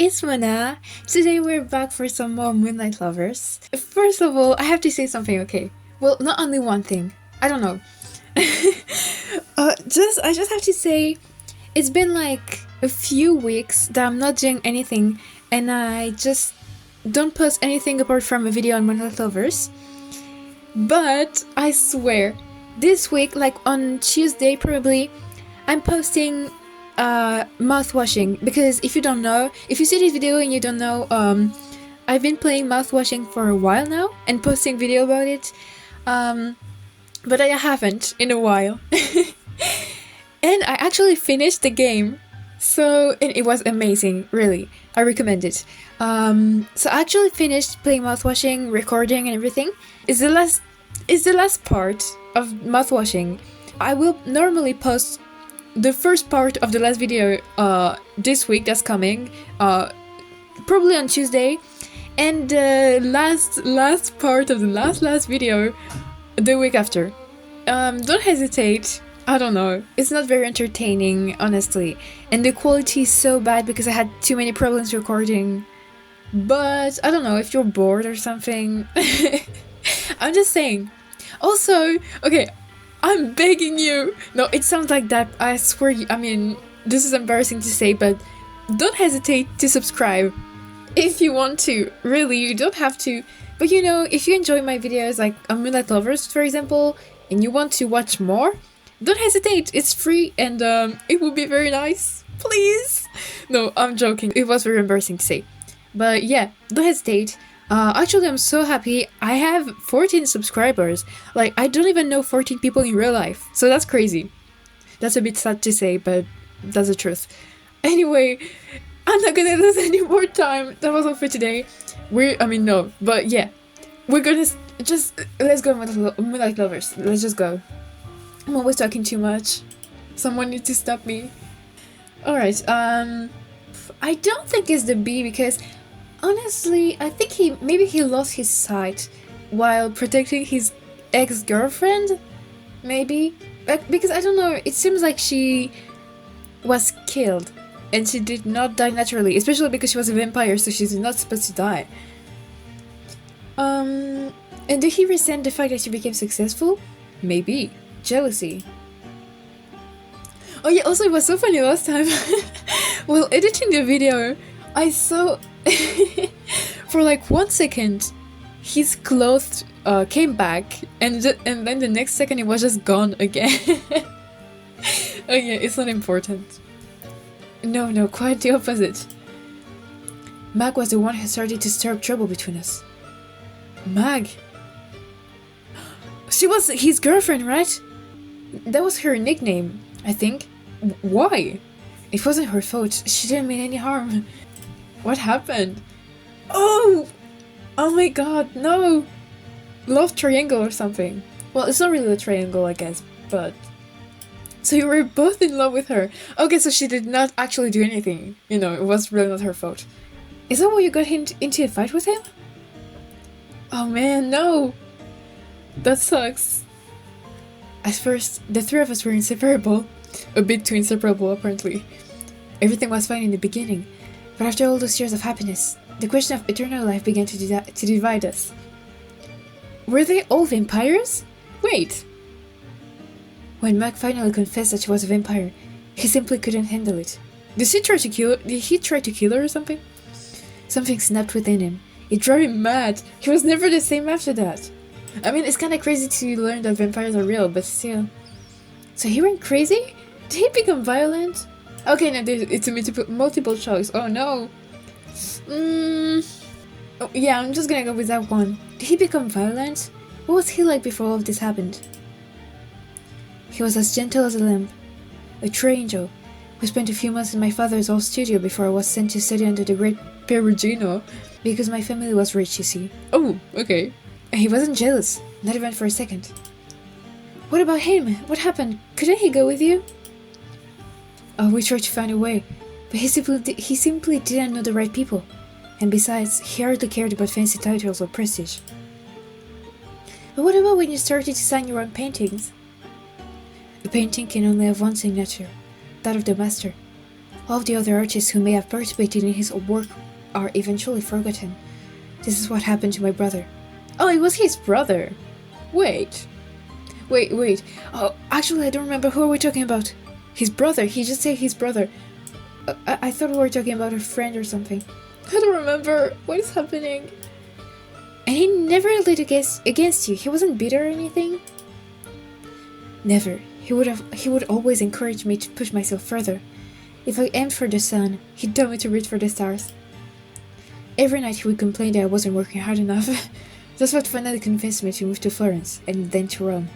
it's Mona. Today we're back for some more Moonlight lovers. First of all, I have to say something, okay? Well, not only one thing. I don't know. I just have to say, it's been like a few weeks that I'm not doing anything, and I just don't post anything apart from a video on Moonlight lovers. But I swear, this week, like on Tuesday probably, I'm posting mouthwashing, because if you don't know, if you see this video and you don't know, I've been playing mouthwashing for a while now and posting video about it, but I haven't in a while. And I actually finished the game, and it was amazing, really. I recommend it. So I actually finished playing mouthwashing, recording and everything. It's the last part of mouthwashing. I will normally post the first part of the last video this week that's coming, probably on Tuesday, and the last part of the last video the week after. Don't hesitate. I don't know, it's not very entertaining, honestly, and the quality is so bad because I had too many problems recording. But I don't know, if you're bored or something. I'm just saying. Also, okay, I'm begging you. No, it sounds like that. I swear. I mean, this is embarrassing to say, but don't hesitate to subscribe if you want to. Really, you don't have to. But you know, if you enjoy my videos, like on Moonlight Lovers, for example, and you want to watch more, don't hesitate. It's free, and it would be very nice. Please. No, I'm joking. It was very embarrassing to say. But yeah, don't hesitate. Actually, I'm so happy. I have 14 subscribers. Like, I don't even know 14 people in real life. So that's crazy. That's a bit sad to say, but that's the truth. Anyway, I'm not gonna lose any more time. That was all for today. We're gonna let's go Moonlight Lovers. Let's just go. I'm always talking too much. Someone needs to stop me. Alright, I don't think it's the bee, because honestly, I think he lost his sight while protecting his ex-girlfriend, maybe? Because I don't know, it seems like she was killed and she did not die naturally, especially because she was a vampire, so she's not supposed to die. And did he resent the fact that she became successful? Maybe. Jealousy. Oh yeah, also it was so funny last time. While editing the video, I saw for like 1 second his clothes came back, and then the next second it was just gone again. Oh yeah, it's not important. No, quite the opposite. Mag was the one who started to stir up trouble between us. Mag? She was his girlfriend, right? That was her nickname, I think. Why? It wasn't her fault. She didn't mean any harm. What happened? Oh my god, no! Love triangle or something. Well, it's not really a triangle, I guess, but... So you were both in love with her. Okay, so she did not actually do anything. You know, it was really not her fault. Is that why you got into a fight with him? Oh man, no! That sucks. At first, the three of us were inseparable. A bit too inseparable, apparently. Everything was fine in the beginning, but after all those years of happiness, the question of eternal life began to divide us. Were they all vampires? Wait! When Mag finally confessed that she was a vampire, he simply couldn't handle it. Did he try to kill her or something? Something snapped within him. It drove him mad. He was never the same after that. I mean, it's kinda crazy to learn that vampires are real, but still. So he went crazy? Did he become violent? Okay, no, it's a multiple choice. Oh no. Oh, yeah, I'm just gonna go with that one. Did he become violent? What was he like before all of this happened? He was as gentle as a lamb. A true angel. We spent a few months in my father's old studio before I was sent to study under the great Perugino, because my family was rich, you see. Oh, okay. He wasn't jealous, not even for a second. What about him? What happened? Couldn't he go with you? Oh, we tried to find a way, but he simply didn't know the right people. And besides, he hardly cared about fancy titles or prestige. But what about when you started to sign your own paintings? A painting can only have one signature, that of the master. All of the other artists who may have participated in his work are eventually forgotten. This is what happened to my brother. Oh, it was his brother. Wait. Oh, actually, I don't remember who are we talking about. His brother. He just said his brother. I thought we were talking about a friend or something. I don't remember. What is happening? And he never held it against you. He wasn't bitter or anything? Never. He would always encourage me to push myself further. If I aimed for the sun, he'd tell me to reach for the stars. Every night he would complain that I wasn't working hard enough. That's what finally convinced me to move to Florence, and then to Rome.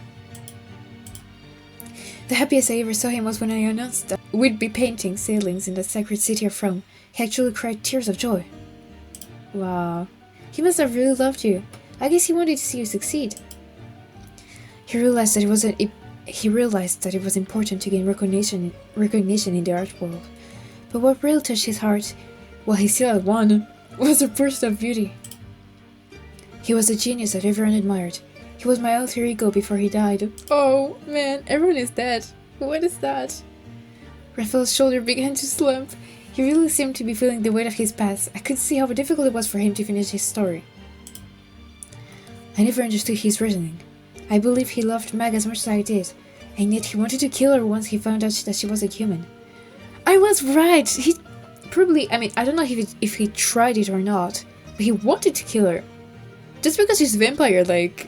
The happiest I ever saw him was when I announced that we'd be painting ceilings in the sacred city of Rome. He actually cried tears of joy. Wow. He must have really loved you. I guess he wanted to see you succeed. He realized that it was important to gain recognition in the art world. But what really touched his heart, while he still had one, was a burst of beauty. He was a genius that everyone admired. He was my alter ego before he died. Oh man, everyone is dead. What is that? Raphael's shoulder began to slump. He really seemed to be feeling the weight of his past. I could see how difficult it was for him to finish his story. I never understood his reasoning. I believe he loved Meg as much as I did, and yet he wanted to kill her once he found out that she was a human. I was right! He probably, I don't know if he tried it or not, but he wanted to kill her. Just because she's a vampire, like...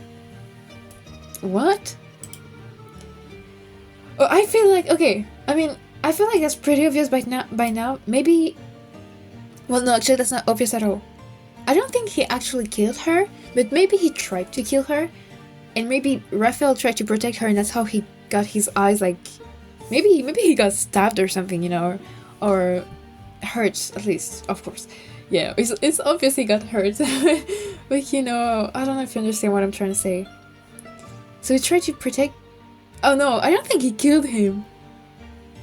What? Oh, I feel like, okay, I feel like that's pretty obvious by now. Maybe... Well, no, actually that's not obvious at all. I don't think he actually killed her, but maybe he tried to kill her, and maybe Raphael tried to protect her, and that's how he got his eyes, like... Maybe he got stabbed or something, you know, or hurt, at least, of course. Yeah, it's obvious he got hurt, but you know, I don't know if you understand what I'm trying to say. So he tried to protect... Oh no, I don't think he killed him.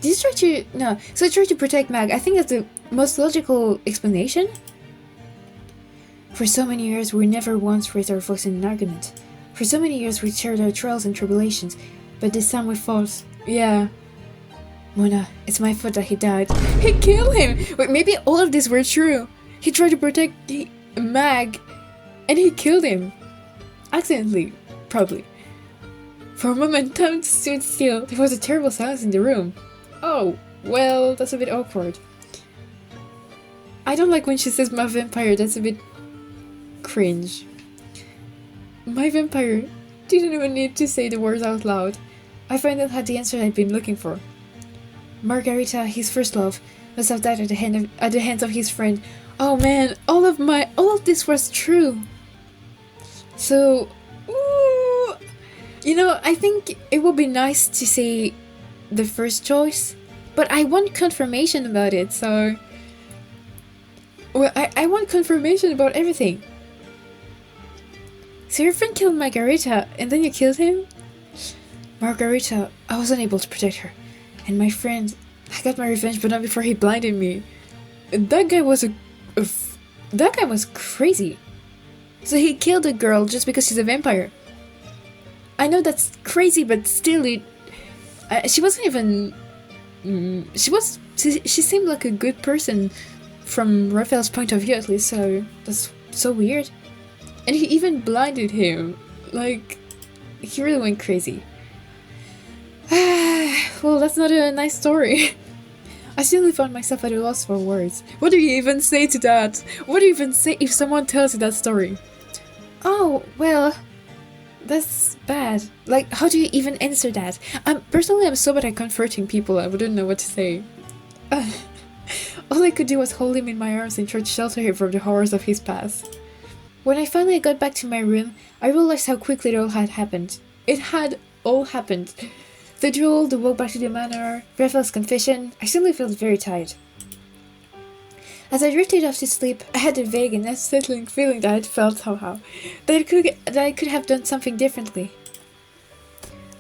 Did he try to... No, so he tried to protect Meg. I think that's the most logical explanation. For so many years, we never once raised our voice in an argument. For so many years, we shared our trials and tribulations, but this time we fought. Yeah. Mona, it's my fault that he died. He killed him! Wait, maybe all of these were true. He tried to protect Meg, and he killed him. Accidentally, probably. For a moment, time stood still. There was a terrible silence in the room. Oh, well, that's a bit awkward. I don't like when she says my vampire, that's a bit cringe. My vampire didn't even need to say the words out loud. I finally had the answer I'd been looking for. Margarita, his first love, must have died at the hands of his friend. Oh man, all of this was true. So, ooh, you know, I think it would be nice to say the first choice, but I want confirmation about it, so... Well, I want confirmation about everything. So your friend killed Margarita, and then you killed him? Margarita, I was unable to protect her. And my friend, I got my revenge, but not before he blinded me. That guy was that guy was crazy. So he killed a girl just because she's a vampire. I know that's crazy, but still, she wasn't even... She seemed like a good person from Raphael's point of view, at least, so that's so weird. And he even blinded him. Like, he really went crazy. Well, that's not a nice story. I suddenly found myself at a loss for words. What do you even say to that? What do you even say if someone tells you that story? Oh, well, that's bad. Like, how do you even answer that? Personally, I'm so bad at comforting people, I wouldn't know what to say. All I could do was hold him in my arms and try to shelter him from the horrors of his past. When I finally got back to my room, I realized how quickly it all had happened. It had all happened. The duel, the walk back to the manor, Raphael's confession. I suddenly felt very tired. As I drifted off to sleep, I had a vague and unsettling feeling that I'd felt somehow, that I could have done something differently.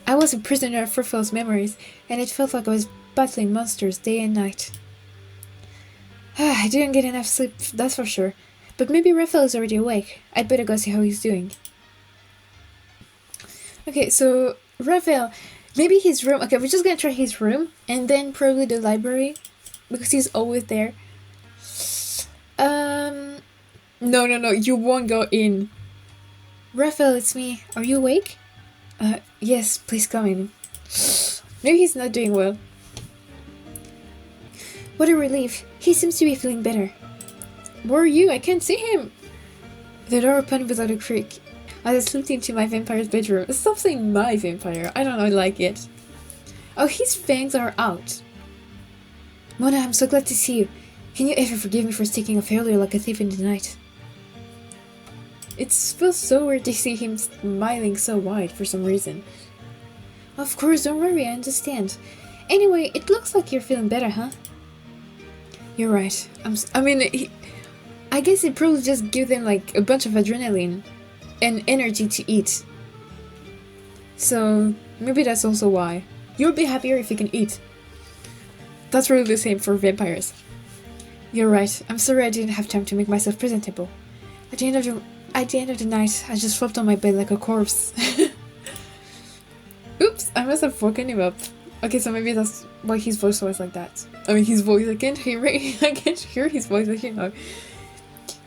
I was a prisoner of Raphael's memories, and it felt like I was battling monsters day and night. I didn't get enough sleep, that's for sure, but maybe Raphael is already awake. I'd better go see how he's doing. Okay, so Raphael, maybe his room. Okay, we're just gonna try his room, and then probably the library. because he's always there. No, you won't go in. Raphael, it's me. Are you awake? Yes, please come in. Maybe he's not doing well. What a relief. He seems to be feeling better. Where are you? I can't see him. The door opened without a creak. I slipped into my vampire's bedroom. Stop saying my vampire. I don't like it. Oh, his fangs are out. Mona, I'm so glad to see you. Can you ever forgive me for sticking a failure like a thief in the night? It feels so weird to see him smiling so wide for some reason. Of course, don't worry, I understand. Anyway, it looks like you're feeling better, huh? You're right. I guess it probably just gives them like a bunch of adrenaline and energy to eat. So maybe that's also why. You'll be happier if you can eat. That's really the same for vampires. You're right. I'm sorry I didn't have time to make myself presentable. At the end of the night, I just flopped on my bed like a corpse. Oops, I must have woken him up. Okay, so maybe that's why his voice was like that. I mean, his voice, I can't hear his voice, but you know.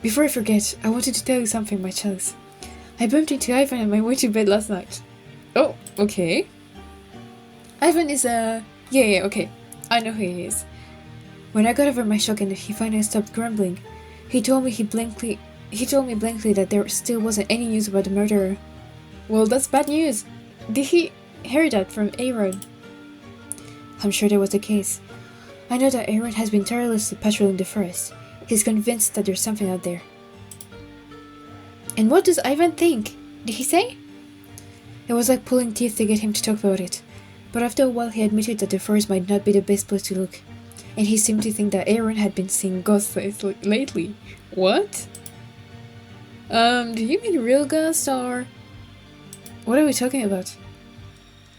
Before I forget, I wanted to tell you something, my chalice. I bumped into Ivan on my way to bed last night. Oh, okay. Ivan is a... Yeah, okay. I know who he is. When I got over my shock and he finally stopped grumbling, he told me blankly that there still wasn't any news about the murderer. Well, that's bad news. Did he hear that from Aaron? I'm sure that was the case. I know that Aaron has been tirelessly patrolling the forest. He's convinced that there's something out there. And what does Ivan think? Did he say? It was like pulling teeth to get him to talk about it. But after a while he admitted that the forest might not be the best place to look. And he seemed to think that Aaron had been seeing ghosts lately. What? Do you mean real ghosts or... What are we talking about?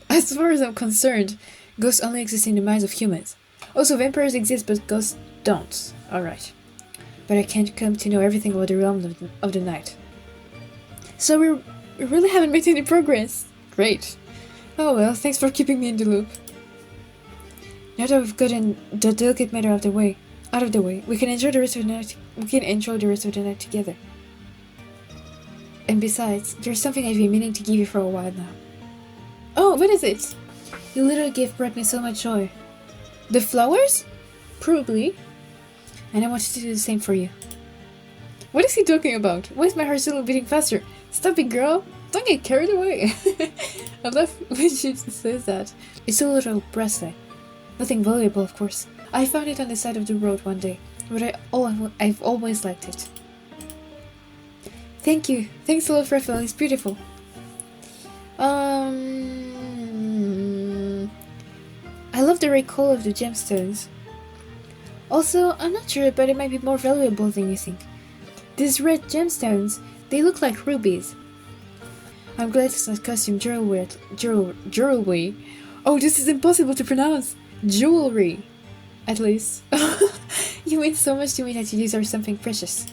As far as I'm concerned, ghosts only exist in the minds of humans. Also, vampires exist but ghosts don't. Alright. But I can't come to know everything about the realm of the night. So we really haven't made any progress. Great. Oh well, thanks for keeping me in the loop. Now that we've gotten the delicate matter out of the way, we can enjoy the rest of the night together. And besides, there's something I've been meaning to give you for a while now. Oh, what is it? Your little gift brought me so much joy. The flowers? Probably. And I wanted to do the same for you. What is he talking about? Why is my heart still beating faster? Stop it, girl! Don't get carried away! I love when she says that. It's a little bracelet. Nothing valuable, of course. I found it on the side of the road one day, but I've always liked it. Thank you. Thanks a lot, Raphael. It's beautiful. I love the recall of the gemstones. Also, I'm not sure, but it might be more valuable than you think. These red gemstones, they look like rubies. I'm glad it's not costume jewelry. Oh, this is impossible to pronounce. Jewelry. At least. You mean so much to me that these are something precious.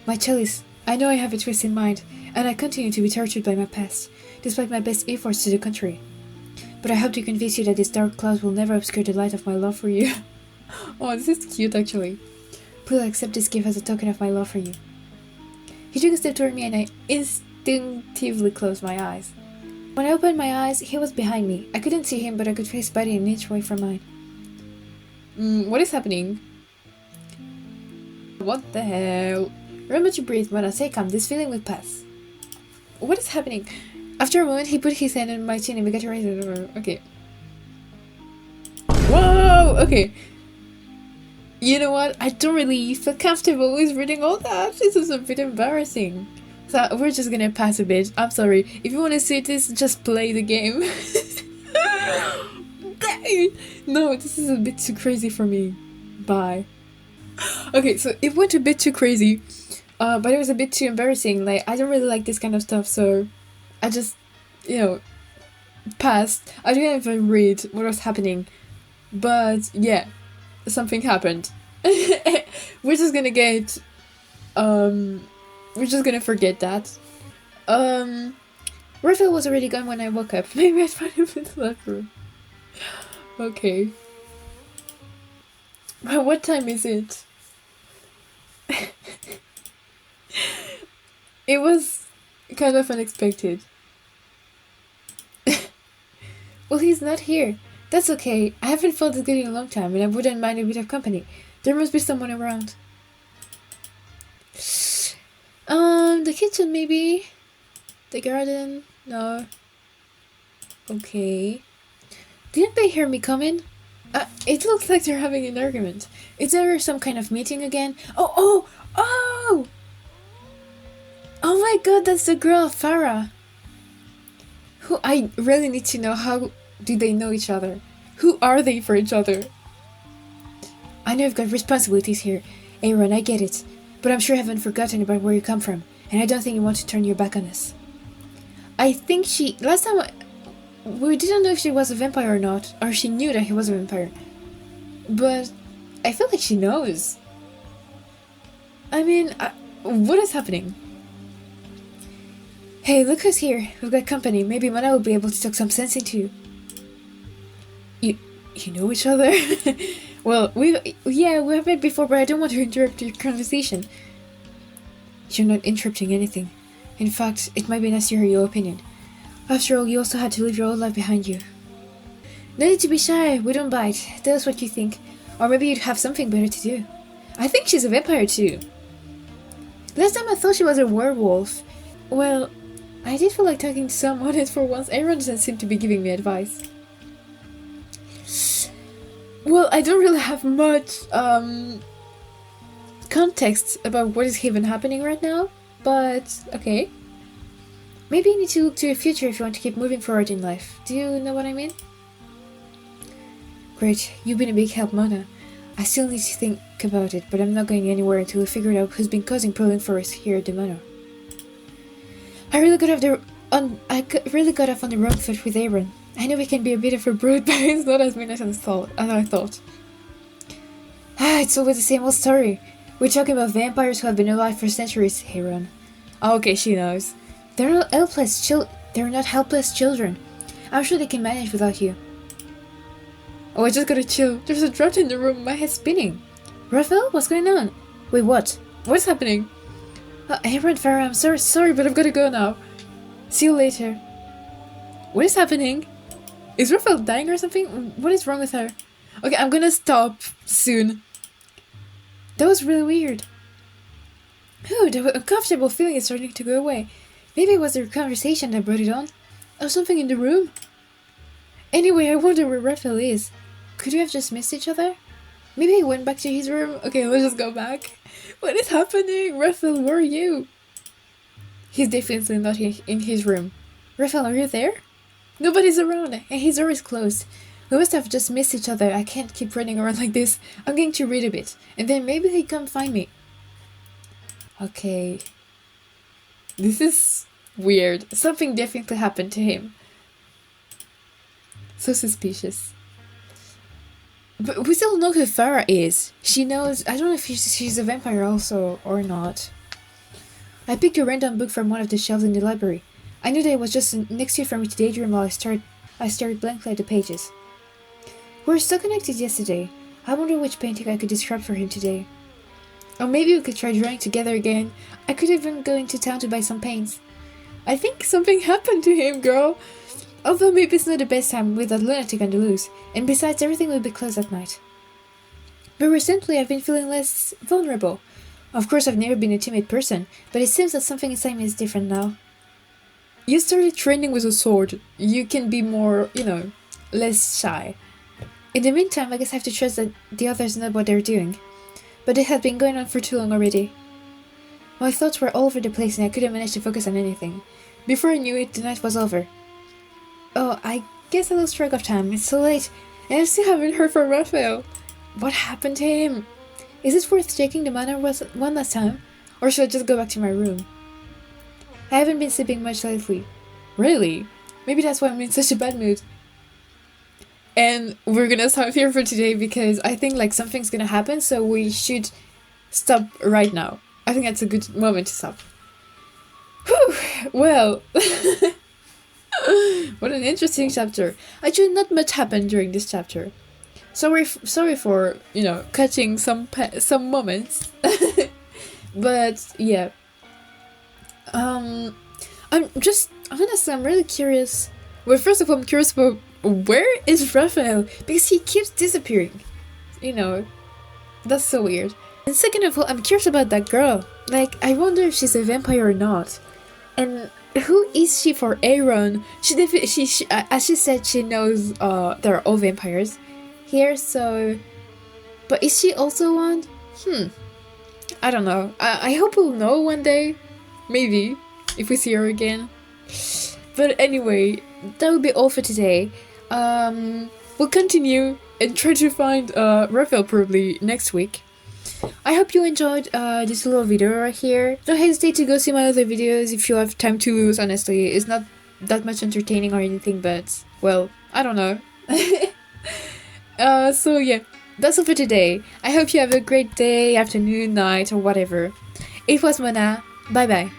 My chalice, I know I have a twisted mind, and I continue to be tortured by my past, despite my best efforts to the contrary. But I hope to convince you that this dark cloud will never obscure the light of my love for you. Oh, this is cute actually. Please accept this gift as a token of my love for you. He took a step toward me and I instinctively closed my eyes. When I opened my eyes, he was behind me. I couldn't see him, but I could feel his body an inch away from mine. What is happening? What the hell? Remember to breathe when I say calm, this feeling will pass. What is happening? After a moment, he put his hand on my chin and began to raise it. Okay. Whoa! Okay. You know what? I don't really feel comfortable with reading all that. This is a bit embarrassing. So we're just gonna pass a bit. I'm sorry. If you want to see this, just play the game. No, this is a bit too crazy for me. Bye. Okay, so it went a bit too crazy. But it was a bit too embarrassing. Like, I don't really like this kind of stuff, so I just, passed. I didn't even read what was happening. But yeah, something happened. We're just gonna get, we're just gonna forget that. Raphael was already gone when I woke up. Maybe I'd find him in the locker room. Okay. What time is it? It was kind of unexpected. Well, he's not here. That's okay. I haven't felt this good in a long time, and I wouldn't mind a bit of company. There must be someone around. The kitchen maybe? The garden? No. Okay. Didn't they hear me coming? It looks like they're having an argument. Is there some kind of meeting again? Oh! Oh my god, that's the girl, Farah. Who I really need to know, how do they know each other? Who are they for each other? I know I've got responsibilities here. Aaron, I get it. But I'm sure I haven't forgotten about where you come from. And I don't think you want to turn your back on us. I think last time we didn't know if she was a vampire or not. Or she knew that he was a vampire. But I feel like she knows. I mean, what is happening? Hey, look who's here. We've got company. Maybe Mana will be able to talk some sense into you. You know each other? Well, we've met before, but I don't want to interrupt your conversation. You're not interrupting anything. In fact, it might be nice to hear your opinion. After all, you also had to leave your old life behind you. No need to be shy. We don't bite. Tell us what you think. Or maybe you'd have something better to do. I think she's a vampire too. Last time I thought she was a werewolf. Well, I did feel like talking to someone, and for once Aaron doesn't seem to be giving me advice. Well, I don't really have much context about what is even happening right now, but okay. Maybe you need to look to your future if you want to keep moving forward in life. Do you know what I mean? Great, you've been a big help, Mona. I still need to think about it, but I'm not going anywhere until we figure out who's been causing problems for us here at the manor. I really got off on the wrong foot with Aaron. I know we can be a bit of a brood, but it's not as mean as I thought. It's always the same old story. We're talking about vampires who have been alive for centuries, Aaron. Oh, okay, she knows. They're not helpless children. I'm sure they can manage without you. Oh, I just gotta chill. There's a drought in the room. My head's spinning. Raphael, what's going on? Wait, what? What's happening? Aaron, Farah, I'm sorry, but I've gotta go now. See you later. What is happening? Is Raphael dying or something? What is wrong with her? Okay, I'm gonna stop soon. That was really weird. Ooh, the uncomfortable feeling is starting to go away. Maybe it was their conversation that brought it on. Or something in the room. Anyway, I wonder where Raphael is. Could we have just missed each other? Maybe he went back to his room. Okay, let's just go back. What is happening? Raphael, where are you? He's definitely not in his room. Raphael, are you there? Nobody's around, and his door is closed. We must have just missed each other. I can't keep running around like this. I'm going to read a bit, and then maybe he'll come find me. Okay. This is weird. Something definitely happened to him. So suspicious. But we still know who Farah is. She knows. I don't know if she's a vampire also or not. I picked a random book from one of the shelves in the library. I knew that it was just next to it for me to daydream while I stared blankly at the pages. We were so connected yesterday. I wonder which painting I could describe for him today. Or maybe we could try drawing together again. I could even go into town to buy some paints. I think something happened to him, girl. Although maybe it's not the best time with that lunatic on the loose, and besides everything will be closed at night. But recently I've been feeling less vulnerable. Of course I've never been a timid person, but it seems that something inside me is different now. You started training with a sword. You can be more, less shy. In the meantime, I guess I have to trust that the others know what they're doing. But it had been going on for too long already. My thoughts were all over the place and I couldn't manage to focus on anything. Before I knew it, the night was over. Oh, I guess I lost track of time. It's so late, and I still haven't heard from Raphael. What happened to him? Is it worth checking the manor one last time? Or should I just go back to my room? I haven't been sleeping much lately. Really? Maybe that's why I'm in such a bad mood. And we're gonna stop here for today because I think something's gonna happen, so we should stop right now. I think that's a good moment to stop. Whew! Well... What an interesting chapter. Actually, not much happened during this chapter. sorry for, you know, catching some moments. But yeah, honestly, I'm really curious. Well, first of all, I'm curious about where is Raphael, because he keeps disappearing. You know, that's so weird. And second of all, I'm curious about that girl. Like, I wonder if she's a vampire or not. And who is she for Aaron? She as she said, she knows they're all vampires here. So, but is she also one? I don't know. I hope we'll know one day. Maybe if we see her again. But anyway, that will be all for today. We'll continue and try to find Raphael probably next week. I hope you enjoyed this little video right here. Don't hesitate to go see my other videos if you have time to lose, honestly. It's not that much entertaining or anything, but, well, I don't know. So yeah, that's all for today. I hope you have a great day, afternoon, night, or whatever. It was Mona. Bye bye.